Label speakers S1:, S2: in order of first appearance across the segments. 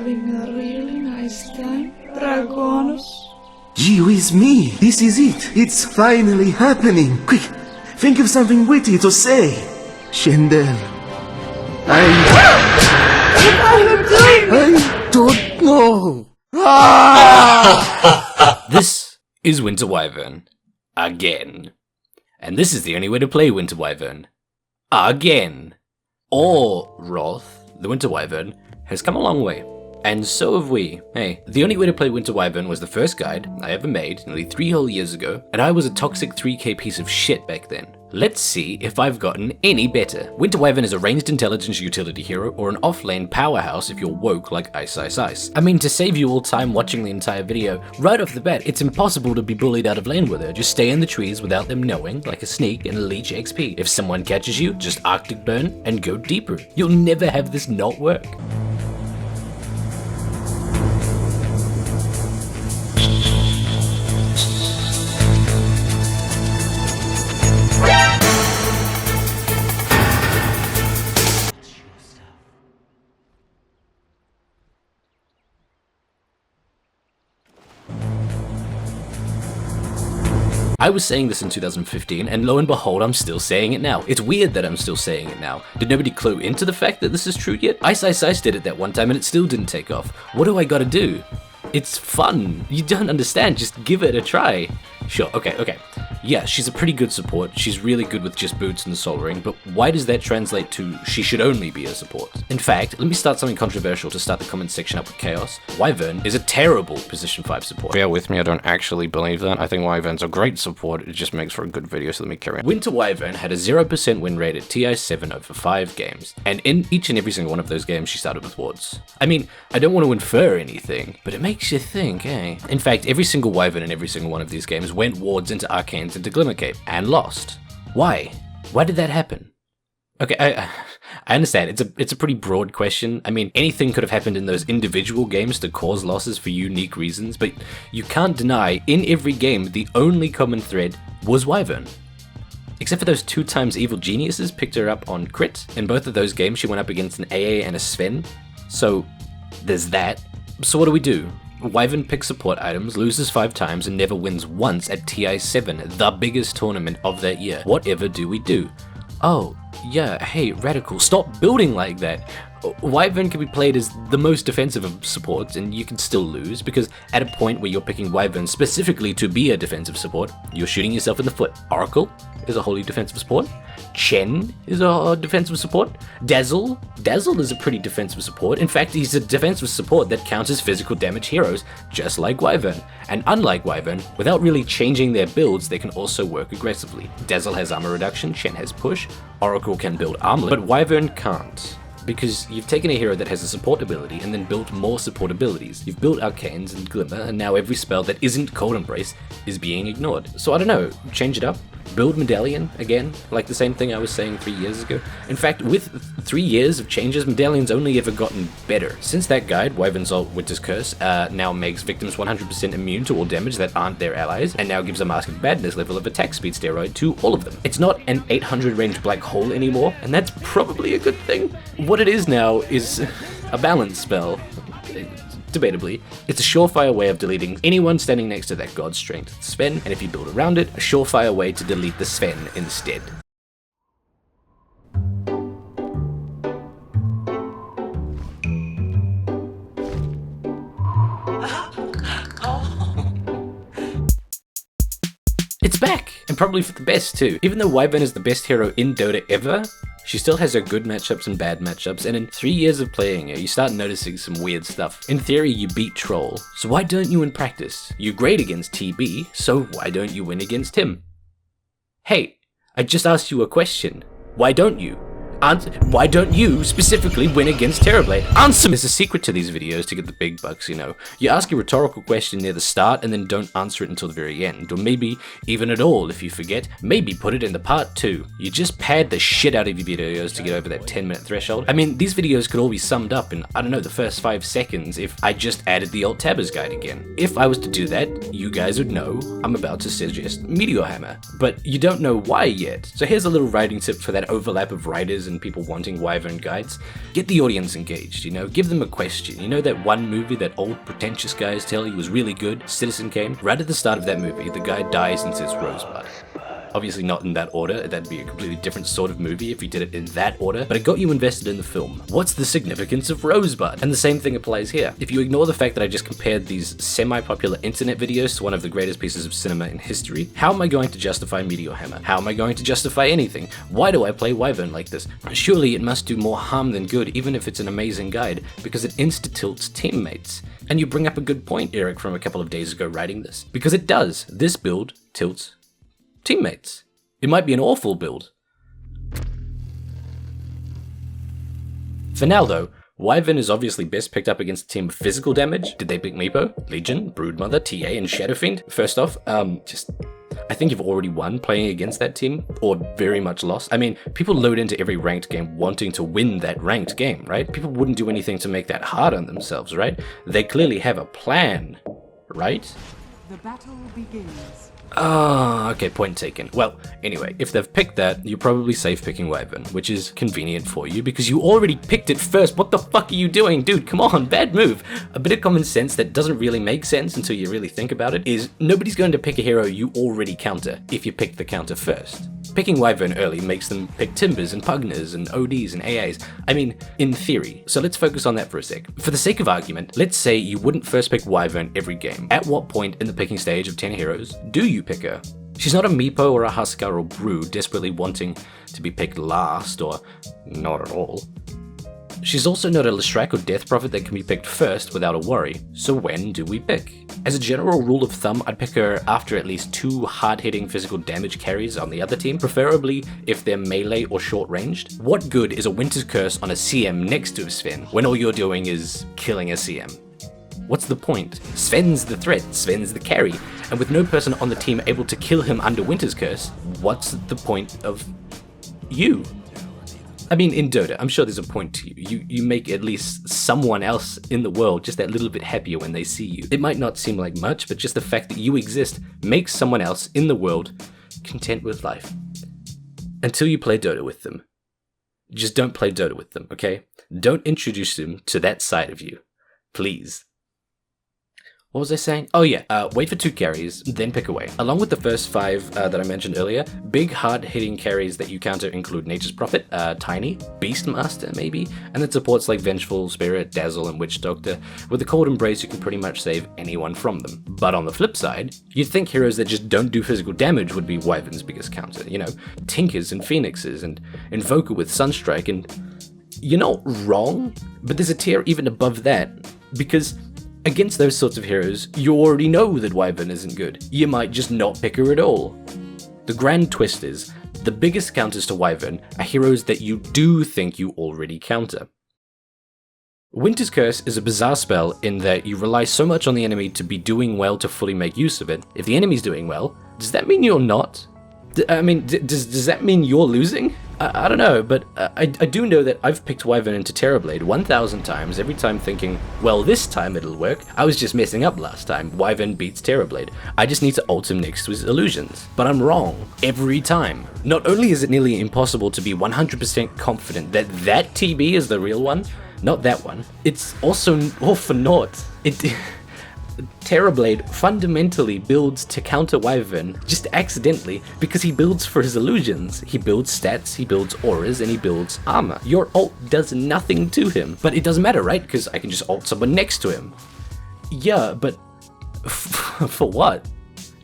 S1: having a really nice time, Dragonos?
S2: Gee whiz me, this is it. It's finally happening. Quick, think of something witty to say. Shendel. I don't know.
S3: This is Winter Wyvern. Again. And this is the only way to play Winter Wyvern. Again. Or Wrath, the Winter Wyvern, has come a long way. And so have we. Hey, the only way to play Winter Wyvern was the first guide I ever made nearly 3 whole years ago, and I was a toxic 3k piece of shit back then. Let's see if I've gotten any better. Winter Wyvern is a ranged intelligence utility hero or an off-lane powerhouse if you're woke like Ice Ice Ice. I mean, to save you all time watching the entire video, right off the bat, it's impossible to be bullied out of lane with her. Just stay in the trees without them knowing, like a sneak, and leech XP. If someone catches you, just Arctic Burn and go deeper. You'll never have this not work. I was saying this in 2015, and lo and behold, I'm still saying it now. It's weird that I'm still saying it now. Did nobody clue into the fact that this is true yet? Ice Ice Ice did it that one time and it still didn't take off. What do I gotta do? It's fun. You don't understand, just give it a try. Sure, okay. Yeah, she's a pretty good support. She's really good with just boots and the Soul Ring, but why does that translate to she should only be a support? In fact, let me start something controversial to start the comment section up with chaos. Wyvern is a terrible position 5 support.
S4: Bear with me, I don't actually believe that. I think Wyvern's a great support, it just makes for a good video, so let me carry on.
S3: Winter Wyvern had a 0% win rate at TI7 over 5 games, and in each and every single one of those games she started with wards. I mean, I don't want to infer anything, but it makes you think, eh? In fact, every single Wyvern in every single one of these games went wards into Arcanes into Glimmercape, and lost. Why? Why did that happen? Okay, I understand, it's a pretty broad question. I mean, anything could have happened in those individual games to cause losses for unique reasons, but you can't deny, in every game, the only common thread was Wyvern. Except for those 2 times Evil Geniuses picked her up on crit. In both of those games, she went up against an AA and a Sven. So, there's that. So what do? Wyvern picks support items, loses 5 times, and never wins once at TI7, the biggest tournament of that year. Whatever do we do? Oh, yeah, hey, Radical, stop building like that. Wyvern can be played as the most defensive of supports, and you can still lose, because at a point where you're picking Wyvern specifically to be a defensive support, you're shooting yourself in the foot. Oracle is a wholly defensive support. Chen is a defensive support. Dazzle is a pretty defensive support. In fact, he's a defensive support that counters physical damage heroes, just like Wyvern. And unlike Wyvern, without really changing their builds, they can also work aggressively. Dazzle has armor reduction, Chen has push, Oracle can build armlet, but Wyvern can't. Because you've taken a hero that has a support ability and then built more support abilities. You've built Arcanes and Glimmer, and now every spell that isn't Cold Embrace is being ignored. So I don't know, change it up? Build Medallion again, like the same thing I was saying 3 years ago. In fact, with 3 years of changes, Medallion's only ever gotten better. Since that guide, Wyvern's ult Winter's Curse now makes victims 100% immune to all damage that aren't their allies, and now gives a Mask of Badness level of attack speed steroid to all of them. It's not an 800 range black hole anymore, and that's probably a good thing. What it is now is a balance spell. Debatably, it's a surefire way of deleting anyone standing next to that god strength Sven, and if you build around it, a surefire way to delete the Sven instead. It's back! And probably for the best too. Even though Wyvern is the best hero in Dota ever, she still has her good matchups and bad matchups, and in 3 years of playing her, you start noticing some weird stuff. In theory, you beat Troll, so why don't you in practice? You're great against TB, so why don't you win against him? Hey, I just asked you a question. Why don't you? Why don't you specifically win against Terrorblade? Answer! There's a secret to these videos to get the big bucks, you know. You ask a rhetorical question near the start and then don't answer it until the very end. Or maybe, even at all if you forget, maybe put it in the part 2. You just pad the shit out of your videos to get over that 10-minute threshold. I mean, these videos could all be summed up in, I don't know, the first 5 seconds if I just added the alt tabbers guide again. If I was to do that, you guys would know I'm about to suggest Meteor Hammer. But you don't know why yet. So here's a little writing tip for that overlap of writers and and people wanting Wyvern guides, get the audience engaged, you know, give them a question. You know that one movie that old pretentious guys tell you was really good, Citizen Kane? Right at the start of that movie, the guy dies and says Rosebud. Obviously not in that order, that'd be a completely different sort of movie if you did it in that order, but it got you invested in the film. What's the significance of Rosebud? And the same thing applies here. If you ignore the fact that I just compared these semi-popular internet videos to one of the greatest pieces of cinema in history, how am I going to justify Meteor Hammer? How am I going to justify anything? Why do I play Wyvern like this? Surely it must do more harm than good, even if it's an amazing guide, because it insta-tilts teammates. And you bring up a good point, Erick, from a couple of days ago writing this. Because it does. This build tilts teammates. It might be an awful build. For now though, Wyvern is obviously best picked up against a team of physical damage. Did they pick Meepo, Legion, Broodmother, TA, and Shadowfiend? First off, I think you've already won playing against that team, or very much lost. I mean, people load into every ranked game wanting to win that ranked game, right? People wouldn't do anything to make that hard on themselves, right? They clearly have a plan, right?
S5: The battle begins.
S3: Ah, okay, point taken. Well, anyway, if they've picked that, you're probably safe picking Wyvern, which is convenient for you because you already picked it first. What the fuck are you doing? Dude, come on, bad move. A bit of common sense that doesn't really make sense until you really think about it is nobody's going to pick a hero you already counter if you pick the counter first. Picking Wyvern early makes them pick Timbers and Pugners and ODs and AAs. I mean, in theory. So let's focus on that for a sec. For the sake of argument, let's say you wouldn't first pick Wyvern every game. At what point in the picking stage of 10 heroes do you pick her? She's not a Meepo or a Huskar or Brew desperately wanting to be picked last or not at all. She's also not a Leshrac or Death Prophet that can be picked first without a worry. So when do we pick? As a general rule of thumb, I'd pick her after at least 2 hard-hitting physical damage carries on the other team, preferably if they're melee or short-ranged. What good is a Winter's Curse on a CM next to a Sven when all you're doing is killing a CM? What's the point? Sven's the threat, Sven's the carry, and with no person on the team able to kill him under Winter's Curse, what's the point of you? I mean, in Dota, I'm sure there's a point to you. You make at least someone else in the world just that little bit happier when they see you. It might not seem like much, but just the fact that you exist makes someone else in the world content with life. Until you play Dota with them. Just don't play Dota with them, okay? Don't introduce them to that side of you. Please. What was I saying? Oh yeah, wait for 2 carries, then pick away. Along with the first 5 that I mentioned earlier, big hard-hitting carries that you counter include Nature's Prophet, Tiny, Beastmaster maybe, and then supports like Vengeful Spirit, Dazzle, and Witch Doctor. With the Cold Embrace, you can pretty much save anyone from them. But on the flip side, you'd think heroes that just don't do physical damage would be Wyvern's biggest counter. You know, Tinkers and Phoenixes, and Invoker with Sunstrike, and you're not wrong, but there's a tier even above that, because against those sorts of heroes, you already know that Wyvern isn't good. You might just not pick her at all. The grand twist is, the biggest counters to Wyvern are heroes that you do think you already counter. Winter's Curse is a bizarre spell in that you rely so much on the enemy to be doing well to fully make use of it. If the enemy's doing well, does that mean you're not? Does that mean you're losing? I don't know, but I do know that I've picked Wyvern into Terrorblade 1,000 times, every time thinking, well, this time it'll work. I was just messing up last time. Wyvern beats Terrorblade. I just need to ult him next to his illusions. But I'm wrong. Every time. Not only is it nearly impossible to be 100% confident that that TB is the real one, not that one, it's also all for naught. Terrorblade fundamentally builds to counter Wyvern just accidentally because he builds for his illusions. He builds stats, he builds auras, and he builds armor. Your ult does nothing to him. But it doesn't matter, right? Because I can just ult someone next to him. Yeah, but for what?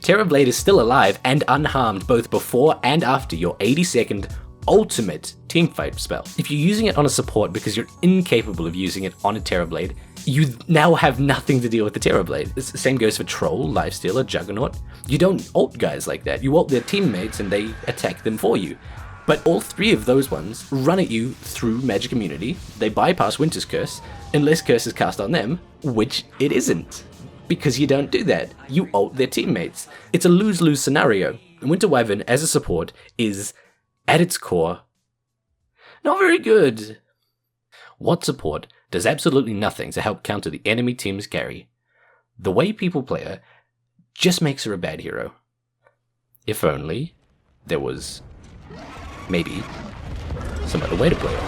S3: Terrorblade is still alive and unharmed both before and after your 80-second ultimate teamfight spell. If you're using it on a support because you're incapable of using it on a Terrorblade, you now have nothing to deal with the Terrorblade. The same goes for Troll, Lifestealer, Juggernaut. You don't ult guys like that. You ult their teammates and they attack them for you. But all 3 of those ones run at you through Magic Immunity. They bypass Winter's Curse, unless Curse is cast on them, which it isn't. Because you don't do that. You ult their teammates. It's a lose-lose scenario. And Winter Wyvern, as a support, is, at its core, not very good. What support does absolutely nothing to help counter the enemy team's carry? The way people play her just makes her a bad hero. If only there was, maybe, some other way to play it.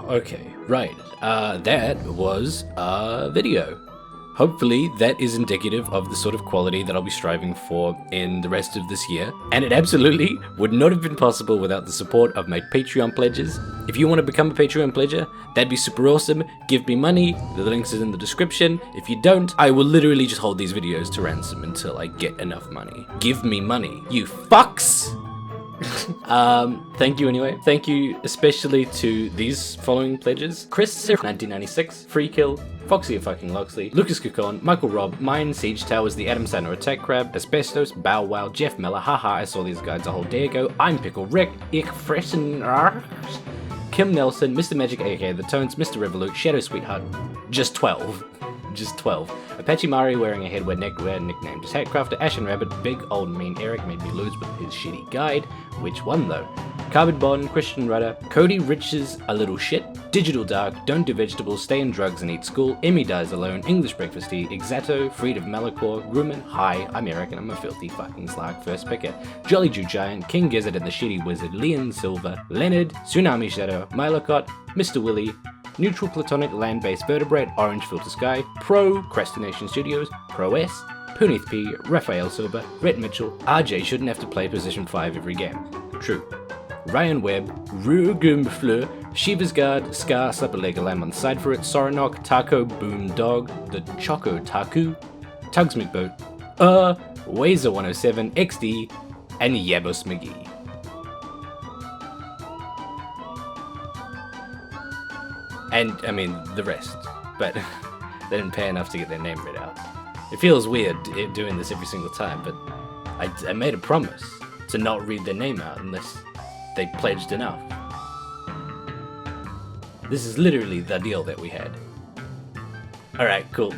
S3: Okay, right. That was a video. Hopefully that is indicative of the sort of quality that I'll be striving for in the rest of this year. And it absolutely would not have been possible without the support of my Patreon pledges. If you want to become a Patreon pledger, that'd be super awesome. Give me money. The links is in the description. If you don't, I will literally just hold these videos to ransom until I get enough money. Give me money, you fucks! Thank you anyway. Thank you especially to these following pledges: Chris 1996, Free Kill, Foxy a fucking Loxley, Lucas Kukon, Michael Robb, Mine, Siege Towers, The Adam Sandler Attack Crab, Asbestos, Bow Wow, Jeff Miller, haha, I saw these guys a whole day ago, I'm Pickle Rick, Ich Fressen, Kim Nelson, Mr. Magic aka The Tones, Mr. Revolute, Shadow Sweetheart, just 12. Just 12. Apache Mari wearing a headwear neckwear nicknamed as Hatcrafter, Ashen Rabbit, Big Old Mean Eric made me lose with his shitty guide. Which one though? Carbon Bond, Christian Rudder, Cody Riches a little shit, Digital Dark, Don't Do Vegetables, Stay in Drugs and Eat School, Emmy Dies Alone, English Breakfast Tea, Exato, Freed of Malachor, Grumman, Hi, I'm Eric and I'm a filthy fucking slag first picker, Jolly Jew Giant, King Gizzard and the Shitty Wizard, Leon Silver, Leonard, Tsunami Shadow, Milocott, Mr. Willie, Neutral Platonic Land-Based Vertebrate, Orange Filter Sky, Pro, Crestination Studios, Pro S, Punith P, Raphael Silver, Rhett Mitchell, RJ shouldn't have to play position 5 every game. True. Ryan Webb, Rugum Fleur, Shiva's Guard, Scar, Slapperlega Lamb on side for it, Soranok, Taco, Boom Dog, The Choco Taku, Tugs McBoat, Wazer 107, XD, and Yabos McGee. And, I mean, the rest. But they didn't pay enough to get their name read out. It feels weird doing this every single time, but I made a promise to not read their name out unless they pledged enough. This is literally the deal that we had. Alright, cool.